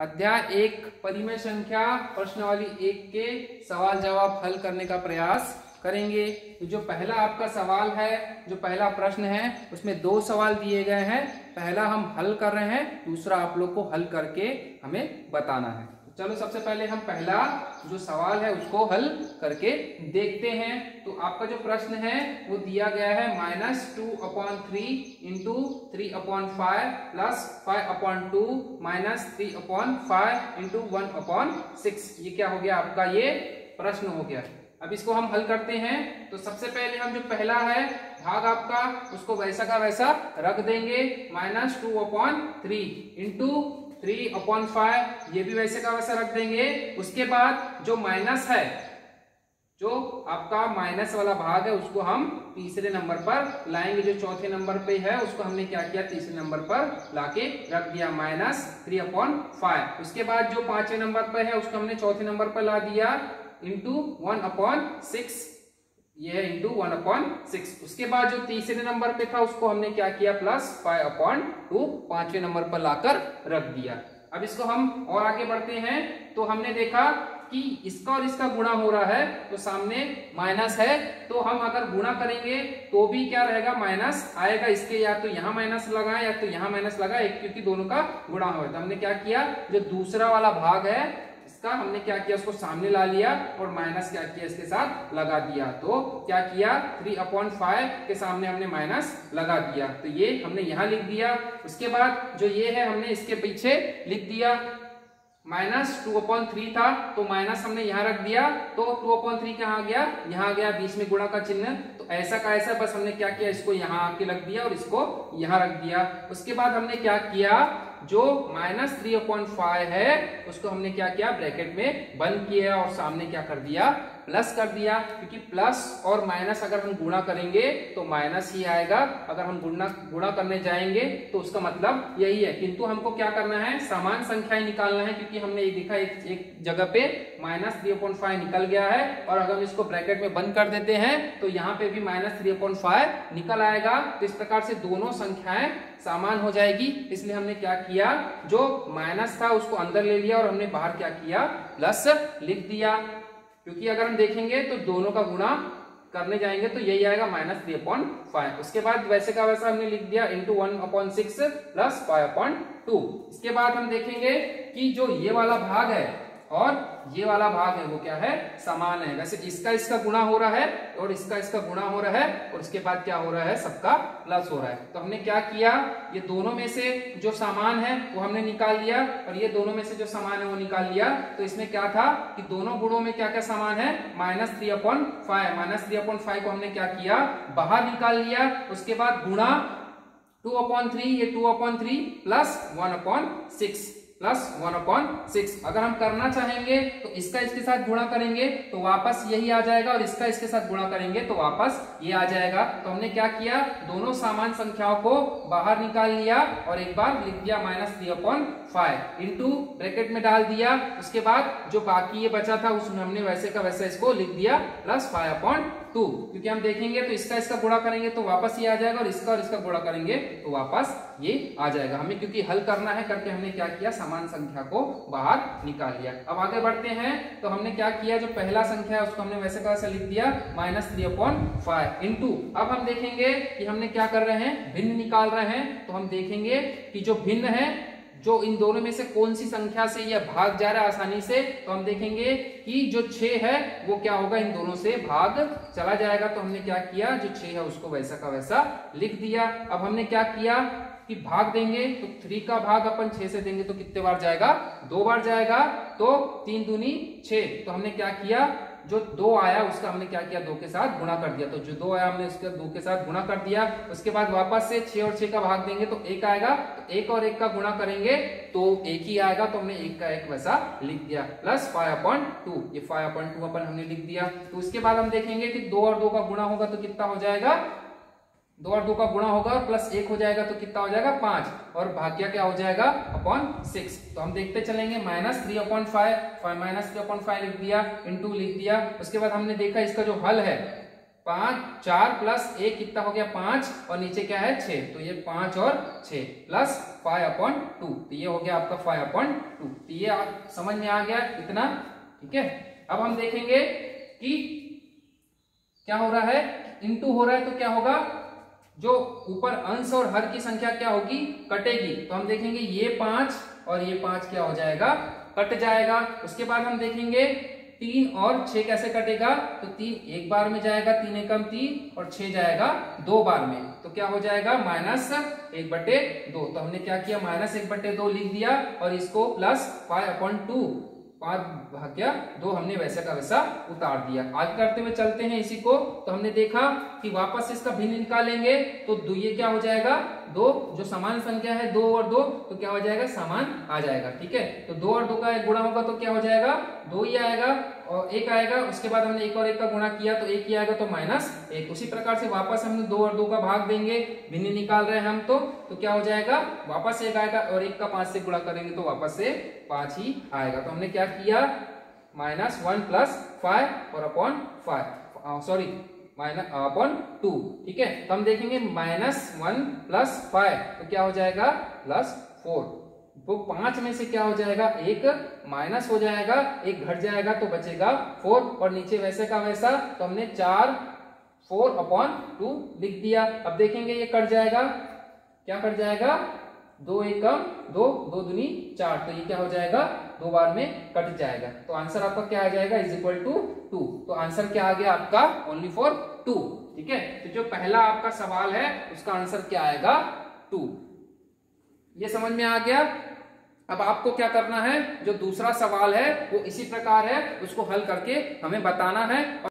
अध्याय 1 परिमेय संख्या प्रश्नावली 1 के सवाल जवाब हल करने का प्रयास करेंगे। तो जो पहला आपका सवाल है, जो पहला प्रश्न है, उसमें 2 सवाल दिए गए हैं। पहला हम हल कर रहे हैं, दूसरा आप लोग को हल करके हमें बताना है। चलो सबसे पहले हम पहला जो सवाल है उसको हल करके देखते हैं। तो आपका जो प्रश्न है वो दिया गया है -2/3 इंटू 3/5 प्लस 5/2 माइनस 3/5 इंटू 1/6। ये क्या हो गया आपका, ये प्रश्न हो गया। अब इसको हम हल करते हैं। तो सबसे पहले हम जो पहला है भाग आपका उसको वैसा का वैसा रख देंगे, -2/3 इंटू 3/5, ये भी वैसे का वैसा रख देंगे। उसके बाद जो माइनस है, जो आपका माइनस वाला भाग है उसको हम तीसरे नंबर पर लाएंगे। जो चौथे नंबर पे है उसको हमने क्या किया, तीसरे नंबर पर लाके रख दिया -3/5। उसके बाद जो 5वें नंबर पर है उसको हमने चौथे नंबर पर ला दिया इंटू 1/6, ये है इंटू 1/6। उसके बाद जो तीसरे नंबर पे था उसको हमने क्या किया, +5/2 5वें नंबर पर लाकर रख दिया। अब इसको हम और आगे बढ़ते हैं। तो हमने देखा कि इसका और इसका गुणा हो रहा है, तो सामने माइनस है, तो हम अगर गुणा करेंगे तो भी क्या रहेगा, माइनस आएगा। इसके या तो यहाँ माइनस लगा या तो यहाँ माइनस लगा, एक क्योंकि दोनों का गुणा हुआ। तो हमने क्या किया, जो दूसरा वाला भाग है इसका हमने क्या किया, उसको सामने ला लिया और माइनस क्या किया, इसके साथ लगा दिया। तो क्या किया, 3/5 के सामने हमने माइनस लगा दिया, तो ये हमने यहाँ लिख दिया। उसके बाद जो ये है हमने इसके पीछे लिख दिया, -2/3 था तो माइनस हमने यहाँ रख दिया, तो 2/3 कहाँ आ गया, यहाँ आ गया, बीच में गुणा का चिन्ह। तो ऐसा का ऐसा बस हमने क्या किया, इसको यहाँ आके रख दिया और इसको यहाँ रख दिया। उसके बाद हमने क्या किया, जो -3/5 है उसको हमने क्या किया, ब्रैकेट में बंद किया और सामने क्या कर दिया, प्लस कर दिया। क्योंकि प्लस और माइनस अगर हम गुणा करेंगे तो माइनस ही आएगा, अगर हम गुणा करने जाएंगे तो उसका मतलब यही है। किंतु हमको क्या करना है, समान संख्याएं निकालना है। क्योंकि हमने ये देखा एक जगह पे -3/5 निकल गया है, और अगर हम इसको ब्रैकेट में बंद कर देते हैं तो यहाँ पे भी -3/5 निकल आएगा। तो इस प्रकार से दोनों संख्याएं समान हो जाएगी। इसलिए हमने क्या किया, जो माइनस था उसको अंदर ले लिया और हमने बाहर क्या किया, प्लस लिख दिया। क्योंकि अगर हम देखेंगे तो दोनों का गुणा करने जाएंगे तो यही आएगा -3/5। उसके बाद वैसे का वैसा हमने लिख दिया इंटू 1/6 प्लस 5/2। इसके बाद हम देखेंगे कि जो ये वाला भाग है और ये वाला भाग है वो क्या है, समान है। वैसे इसका गुणा हो रहा है और इसका गुणा हो रहा है, और इसके बाद क्या हो रहा है, सबका प्लस हो रहा है। तो हमने क्या किया, ये दोनों में से जो समान है वो हमने निकाल लिया और ये दोनों में से जो समान है वो निकाल लिया। तो इसमें क्या था कि दोनों गुणों में क्या क्या समान है, -3/5 को हमने क्या किया, बाहर निकाल लिया। उसके बाद गुणा 2/3, ये 2/3 प्लस 1/6 अगर हम करना चाहेंगे तो इसका इसके साथ गुणा करेंगे तो वापस यही आ जाएगा, और इसका इसके साथ गुणा करेंगे तो वापस ये आ जाएगा। तो हमने क्या किया, दोनों समान संख्याओं को बाहर निकाल लिया और एक बार लिख दिया -3/5 इंटू ब्रैकेट में डाल दिया। उसके बाद जो बाकी ये बचा था उसमें हमने वैसे का वैसा इसको लिख दिया +5/2। क्योंकि हम देखेंगे तो इसका गुणा करेंगे तो वापस ये आ जाएगा, और इसका गुणा करेंगे तो वापस ये आ जाएगा। हमें क्योंकि हल करना है करके हमने क्या किया, समान संख्या को बाहर निकाल लिया। अब आगे बढ़ते हैं। तो हमने क्या किया, जो पहला संख्या है उसको हमने वैसे का वैसा लिख दिया -3/5 इंटू, अब हम देखेंगे कि हमने क्या कर रहे हैं, भिन्न निकाल रहे हैं। तो हम देखेंगे कि जो भिन्न है, जो इन दोनों में से कौन सी संख्या से यह भाग जा रहा है आसानी से, तो हम देखेंगे कि जो 6 है वो क्या होगा, इन दोनों से भाग चला जाएगा। तो हमने क्या किया, जो 6 है उसको वैसा का वैसा लिख दिया। अब हमने क्या किया कि भाग देंगे तो 3 का भाग अपन 6 से देंगे तो कितने बार जाएगा, 2 बार जाएगा। तो 3 दूनी 6, तो हमने क्या किया, जो 2 आया उसका हमने क्या किया, 2 के साथ गुणा कर दिया। तो जो 2 आया हमने उसके 2 के साथ गुणा कर दिया। उसके बाद वापस से 6 और 6 का भाग देंगे तो 1 आएगा, तो 1 और 1 का गुणा करेंगे तो 1 ही आएगा। तो हमने 1 का 1 वैसा लिख दिया, प्लस 5/2, ये 5/2 अपन हमने लिख दिया। तो उसके बाद हम देखेंगे कि 2 और 2 का गुणा होगा तो कितना हो जाएगा, 2 और 2 का गुणा होगा प्लस 1 हो जाएगा तो कितना हो जाएगा, 5, और भाग्य क्या हो जाएगा, /6। तो हम देखते चलेंगे, -3/5 लिख दिया, इंटू लिख दिया। उसके बाद हमने देखा इसका जो हल है 5 4 प्लस 1 कितना हो गया 5 और नीचे क्या है 6, तो ये 5 और 6 प्लस 5/2, तो ये हो गया आपका 5/2। तो ये समझ में आ गया इतना, ठीक है। अब हम देखेंगे कि क्या हो रहा है, इनटू हो रहा है तो क्या होगा, जो ऊपर अंश और हर की संख्या क्या होगी, कटेगी। तो हम देखेंगे ये 5 और ये 5 क्या हो जाएगा, कट जाएगा। उसके बाद हम देखेंगे 3 और 6 कैसे कटेगा, तो 3 एक बार में जाएगा, 3 एकम 3 और 6 जाएगा 2 बार में, तो क्या हो जाएगा -1/2। तो हमने क्या किया, -1/2 लिख दिया और इसको प्लस 5/2, 5/2 हमने वैसे का वैसा उतार दिया। आगे करते हुए चलते हैं इसी को, तो हमने देखा कि वापस इसका भिन्न निकालेंगे तो ये क्या हो जाएगा, 2 जो समान संख्या है 2 और 2, तो क्या हो जाएगा समान आ जाएगा, ठीक है। तो 2 और 2 का एक गुणा होगा तो क्या हो जाएगा 2 ही आएगा और 1 आएगा। उसके बाद हमने 1 और 1 का गुणा किया तो 1 ही आएगा, तो -1। उसी प्रकार से वापस हमने 2 और 2 का भाग देंगे, भिन्न निकाल रहे हैं हम, तो क्या हो जाएगा वापस 1 आएगा और 1 का 5 से गुणा करेंगे तो वापस से 5 ही आएगा। तो हमने क्या किया, -1 + 5 और अपॉन 5, सॉरी -/2, ठीक है। तो हम देखेंगे -1 + 5 तो क्या हो जाएगा +4। तो 5 में से क्या हो जाएगा, एक माइनस हो जाएगा, एक घट जाएगा तो बचेगा 4 और नीचे वैसे का वैसा, तो हमने 4/2 लिख दिया। अब देखेंगे ये कट जाएगा, क्या कट जाएगा, 2 एकम 2, 2 दूनी 4, तो ये क्या हो जाएगा 2 बार में कट जाएगा। तो आंसर आपका क्या आ जाएगा =2। तो आंसर क्या आ गया आपका, ओनली फॉर 2, ठीक है। तो जो पहला आपका सवाल है उसका आंसर क्या आएगा 2। ये समझ में आ गया। अब आपको क्या करना है, जो दूसरा सवाल है वो इसी प्रकार है, उसको हल करके हमें बताना है।